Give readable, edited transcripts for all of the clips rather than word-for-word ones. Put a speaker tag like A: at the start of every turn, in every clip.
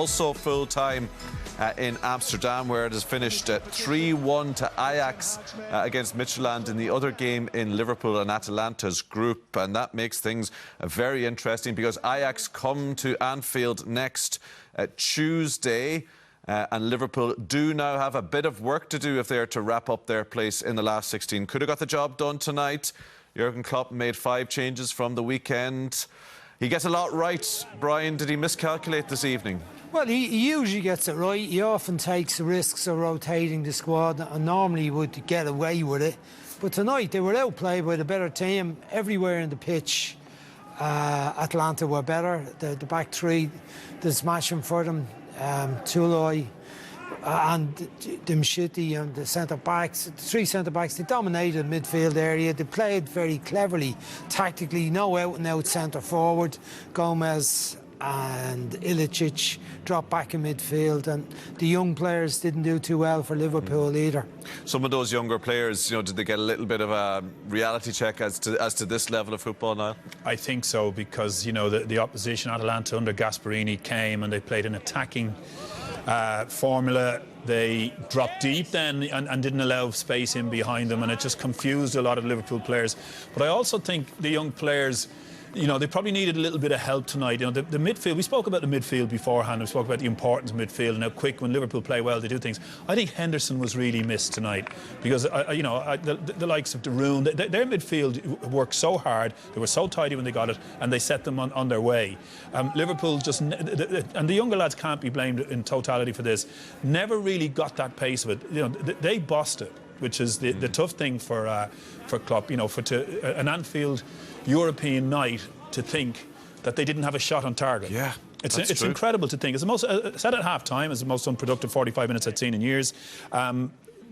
A: Also full-time in Amsterdam, where it has finished 3-1 to Ajax against Midtjylland in the other game in Liverpool and Atalanta's group. And that makes things very interesting because Ajax come to Anfield next Tuesday. And Liverpool do now have a bit of work to do if they are to wrap up their place in the last 16. Could have got the job done tonight. Jurgen Klopp made 5 changes from the weekend. He gets a lot right. Brian, did he miscalculate this evening?
B: Well, he usually gets it right. He often takes the risks of rotating the squad and normally would get away with it. But tonight they were outplayed by the better team everywhere in the pitch. Atalanta were better. The back three, the smashing for them. Tuloi and Dimshiti and the centre-backs, the 3 centre-backs, they dominated the midfield area. They played very cleverly, tactically, no out-and-out centre-forward. Gomez and Ilicic dropped back in midfield, and the young players didn't do too well for Liverpool either. Some
A: of those younger players, did they get a little bit of a reality check as to this level of football now?
C: I think so, because, the opposition, Atalanta, under Gasperini, came and they played an attacking formula. They dropped deep then and didn't allow space in behind them, and it just confused a lot of Liverpool players. But I also think the young players, they probably needed a little bit of help tonight. The midfield, we spoke about the midfield beforehand. We spoke about the importance of midfield and how quick, when Liverpool play well, they do things. I think Henderson was really missed tonight because, the likes of De Roon, their midfield worked so hard. They were so tidy when they got it, and they set them on their way. Liverpool just, and the younger lads can't be blamed in totality for this, never really got that pace of it. They bossed it, which is the tough thing for Klopp, an Anfield European night, to think that they didn't have a shot on target.
A: Yeah,
C: it's incredible to think. It's the most, said at half-time, it's the most unproductive 45 minutes I'd seen in years.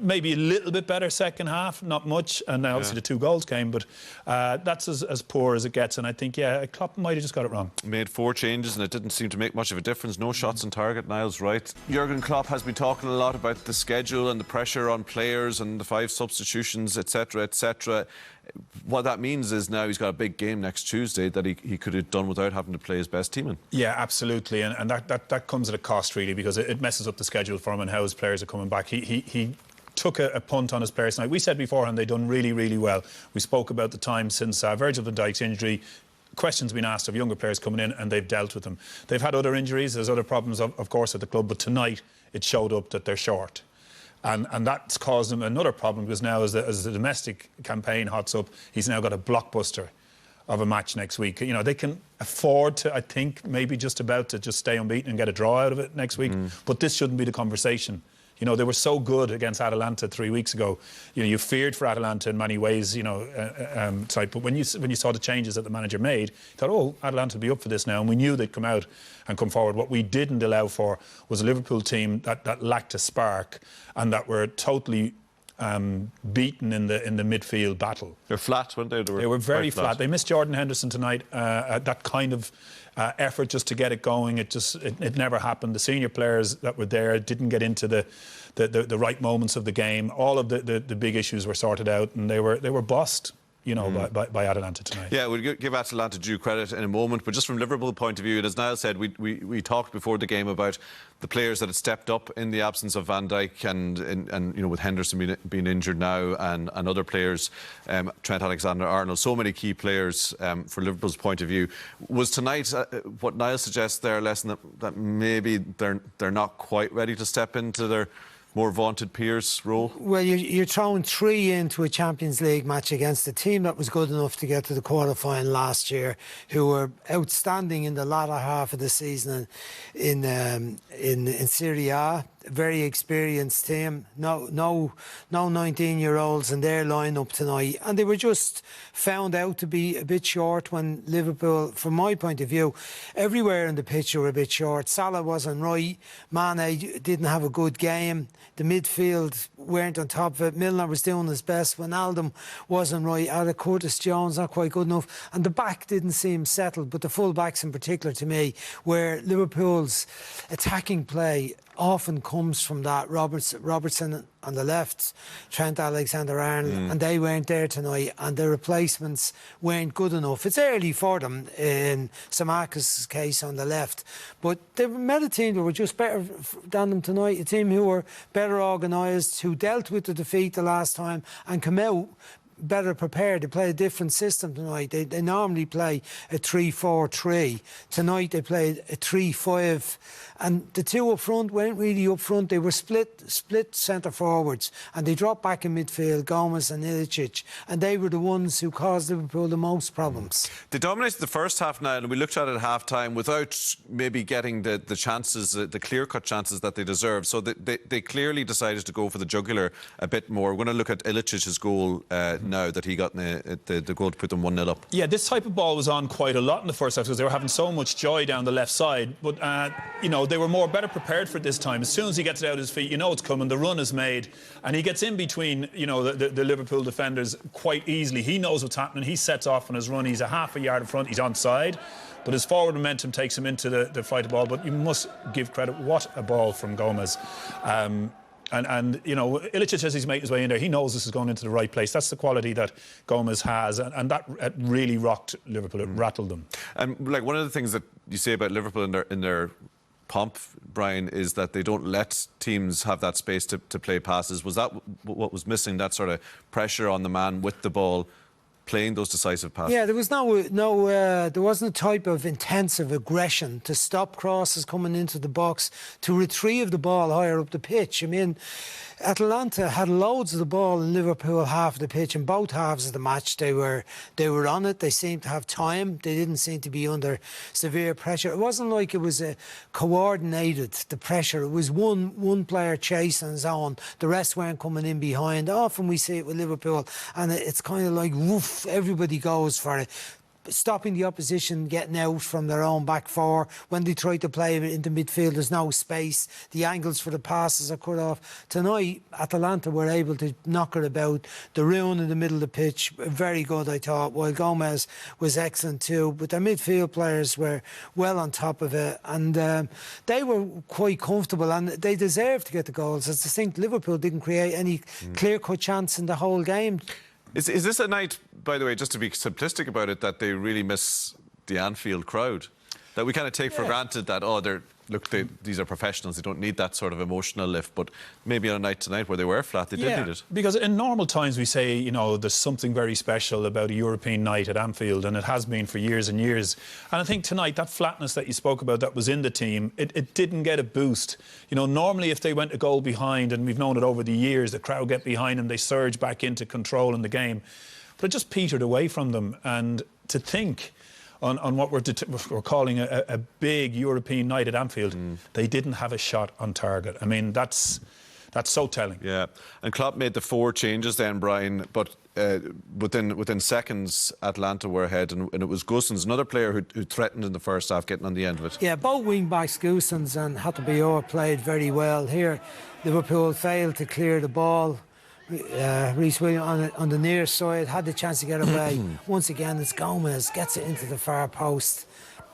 C: Maybe a little bit better second half, not much, and now obviously the 2 goals came, but that's as poor as it gets, and I think, Klopp might have just got it wrong.
A: Made 4 changes and it didn't seem to make much of a difference. No shots on target, Niall's right. Jurgen Klopp has been talking a lot about the schedule and the pressure on players and the 5 substitutions, etc., etc. What that means is now he's got a big game next Tuesday that he could have done without having to play his best team in.
C: Yeah, absolutely, and that comes at a cost, really, because it messes up the schedule for him and how his players are coming back. He took a punt on his players tonight. We said beforehand they'd done really, really well. We spoke about the time since Virgil van Dijk's injury. Questions been asked of younger players coming in, and they've dealt with them. They've had other injuries, there's other problems, of course, at the club, but tonight it showed up that they're short. And that's caused him another problem, because now as the domestic campaign hots up, he's now got a blockbuster of a match next week. They can afford to, I think, maybe just about to just stay unbeaten and get a draw out of it next week. But this shouldn't be the conversation. They were so good against Atalanta 3 weeks ago. You feared for Atalanta in many ways, but when you saw the changes that the manager made, you thought, oh, Atalanta will be up for this now, and we knew they'd come out and come forward. What we didn't allow for was a Liverpool team that lacked a spark and that were totally beaten in the midfield battle.
A: They're flat, weren't they?
C: They were very flat. They missed Jordan Henderson tonight. That kind of effort just to get it going, it never happened. The senior players that were there didn't get into the right moments of the game. All of the big issues were sorted out, and they were bossed, by Atalanta tonight.
A: Yeah, we'll give Atalanta due credit in a moment, but just from Liverpool point of view, and as Niall said, we talked before the game about the players that had stepped up in the absence of Van Dijk and with Henderson being injured now and other players, Trent Alexander-Arnold, so many key players for Liverpool's point of view. Was tonight what Niall suggests there a lesson that maybe they're not quite ready to step into their more vaunted peers role? Well,
B: you're throwing 3 into a Champions League match against a team that was good enough to get to the quarter-final last year, who were outstanding in the latter half of the season in Serie A. Very experienced team, no 19-year-olds in their line-up tonight, and they were just found out to be a bit short when Liverpool, from my point of view, everywhere in the pitch were a bit short. Salah wasn't right, Mane didn't have a good game, the midfield weren't on top of it, Milner was doing his best, Wijnaldum wasn't right, out of Curtis Jones not quite good enough, and the back didn't seem settled, but the full backs in particular, to me, where Liverpool's attacking play often comes from that. Robertson on the left, Trent Alexander-Arnold, and they weren't there tonight, and the replacements weren't good enough. It's early for them in Samarkis' case on the left, but they met a team that were just better than them tonight, a team who were better organised, who dealt with the defeat the last time and come out better prepared. They play a different system tonight. They normally play a 3-4-3. Tonight they played a 3-5, and the two up front weren't really up front. They were split centre forwards, and they dropped back in midfield, Gomez and Ilicic, and they were the ones who caused Liverpool the most problems.
A: They dominated the first half now, and we looked at it at half-time without maybe getting the chances, the clear-cut chances that they deserved. So they clearly decided to go for the jugular a bit more. We're going to look at Ilicic's goal now that he got the goal to put them 1-0 up. Yeah,
C: this type of ball was on quite a lot in the first half because they were having so much joy down the left side. But, you know, they were better prepared for it this time. As soon as he gets it out of his feet, you know it's coming, the run is made, and he gets in between, you know, the Liverpool defenders quite easily. He knows what's happening. He sets off on his run. He's a half a yard in front. He's onside. But his forward momentum takes him into the fight of ball. But you must give credit. What a ball from Gomez. And you know, Ilicic, as he's making his way in there, he knows this is going into the right place. That's the quality that Gomez has, and that really rocked Liverpool. It rattled them. And
A: like one of the things that you say about Liverpool in their pomp, Brian, is that they don't let teams have that space to play passes. Was that what was missing? That sort of pressure on the man with the ball, playing those decisive passes?
B: Yeah, there was there wasn't a type of intensive aggression to stop crosses coming into the box, to retrieve the ball higher up the pitch. I mean, Atalanta had loads of the ball in Liverpool half of the pitch. In both halves of the match, they were on it. They seemed to have time. They didn't seem to be under severe pressure. It wasn't like it was coordinated, the pressure. It was one player chasing his own. The rest weren't coming in behind. Often we see it with Liverpool, and it's kind of like, woof, everybody goes for it, stopping the opposition getting out from their own back four. When they try to play into midfield, there's no space. The angles for the passes are cut off. Tonight, Atalanta were able to knock it about. The ruin in the middle of the pitch, very good, I thought, while Gomez was excellent too. But their midfield players were well on top of it, and they were quite comfortable, and they deserved to get the goals. I think Liverpool didn't create any clear-cut chance in the whole game.
A: Is this a night, by the way, just to be simplistic about it, that they really miss the Anfield crowd? That we kind of take for granted that, these are professionals, they don't need that sort of emotional lift. But maybe on a night tonight where they were flat, they did need it.
C: Because in normal times we say, you know, there's something very special about a European night at Anfield, and it has been for years and years. And I think tonight, that flatness that you spoke about that was in the team, it didn't get a boost. You know, normally if they went a goal behind, and we've known it over the years, the crowd get behind them, they surge back into control in the game. But it just petered away from them. And to think on what we're calling a big European night at Anfield, they didn't have a shot on target. I mean, that's so telling.
A: Yeah, and Klopp made the 4 changes then, Brian, but within seconds Atalanta were ahead, and it was Gosens, another player who threatened in the first half, getting on the end of it.
B: Yeah, both wing-backs, Gosens and Hatabior, played very well. Here, Liverpool failed to clear the ball. Reece Williams on the near side had the chance to get away. Once again, it's Gomez, gets it into the far post,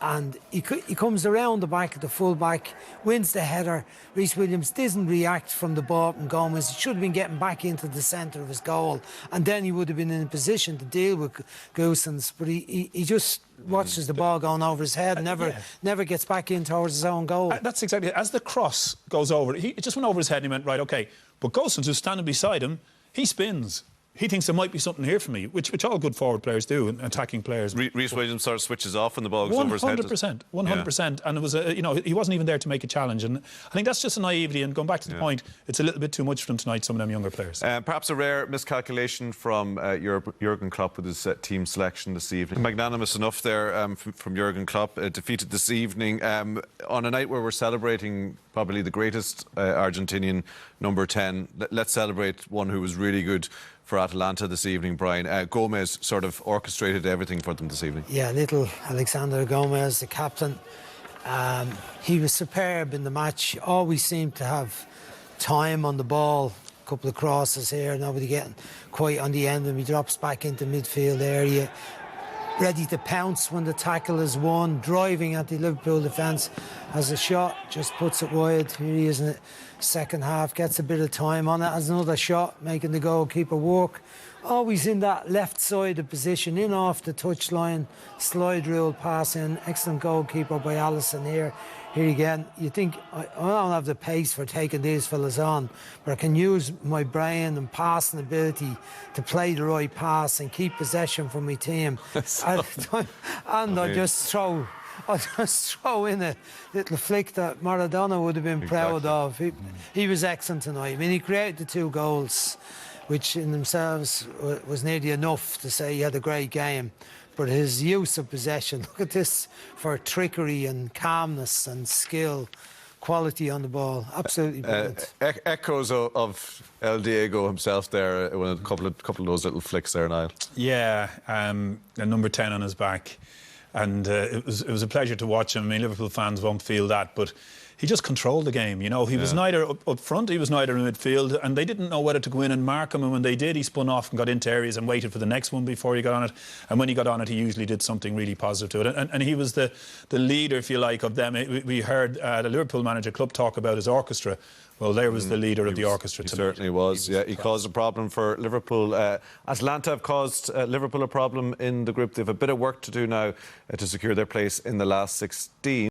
B: and he comes around the back of the full-back, wins the header. Reece Williams doesn't react from the ball from Gomez. He should have been getting back into the centre of his goal, and then he would have been in a position to deal with Gosens, but he just watches the ball going over his head and never gets back in towards his own goal.
C: That's exactly it. As the cross goes over, it just went over his head and he went, right, OK. But Gosens, who's standing beside him, he spins. He thinks there might be something here for me, which all good forward players do, and attacking players.
A: Reece Williams sort of switches off and the ball goes over his head.
C: 100%. And it was, you know, he wasn't even there to make a challenge. And I think that's just a naivety. And going back to the point, it's a little bit too much for them tonight, some of them younger players.
A: Perhaps a rare miscalculation from Jurgen Klopp with his team selection this evening. Magnanimous enough there from Jurgen Klopp, defeated this evening on a night where we're celebrating probably the greatest Argentinian number 10. Let's celebrate one who was really good for Atalanta this evening, Brian. Gomez sort of orchestrated everything for them this evening.
B: Yeah, little Alexander Gomez, the captain. He was superb in the match. Always seemed to have time on the ball. A couple of crosses here, nobody getting quite on the end, and he drops back into midfield area. ready to pounce when the tackle is won, driving at the Liverpool defence, has a shot, just puts it wide. Here he is in the second half, gets a bit of time on it, has another shot, making the goalkeeper work. Always in that left side of position, in off the touchline, slide rule pass in, excellent goalkeeper by Allison here. Here again, you think, I don't have the pace for taking these fellas on, but I can use my brain and passing ability to play the right pass and keep possession for my team. And I just throw in a little flick that Maradona would have been proud of. He was excellent tonight. I mean, he created the 2 goals, which in themselves was nearly enough to say he had a great game. But his use of possession, look at this, for trickery and calmness and skill, quality on the ball, absolutely brilliant.
A: Echoes of El Diego himself there, a couple of those little flicks there, Niall.
C: Yeah, a number 10 on his back. And it was a pleasure to watch him. I mean, Liverpool fans won't feel that, but he just controlled the game. You know, he was neither up front, he was neither in midfield, and they didn't know whether to go in and mark him. And when they did, he spun off and got into areas and waited for the next one before he got on it. And when he got on it, he usually did something really positive to it. And he was the leader, if you like, of them. We heard the Liverpool manager Club talk about his orchestra. Well, there was the leader of the orchestra tonight.
A: He certainly was. He caused a problem for Liverpool. Atalanta have caused Liverpool a problem in the group. They have a bit of work to do now to secure their place in the last 16.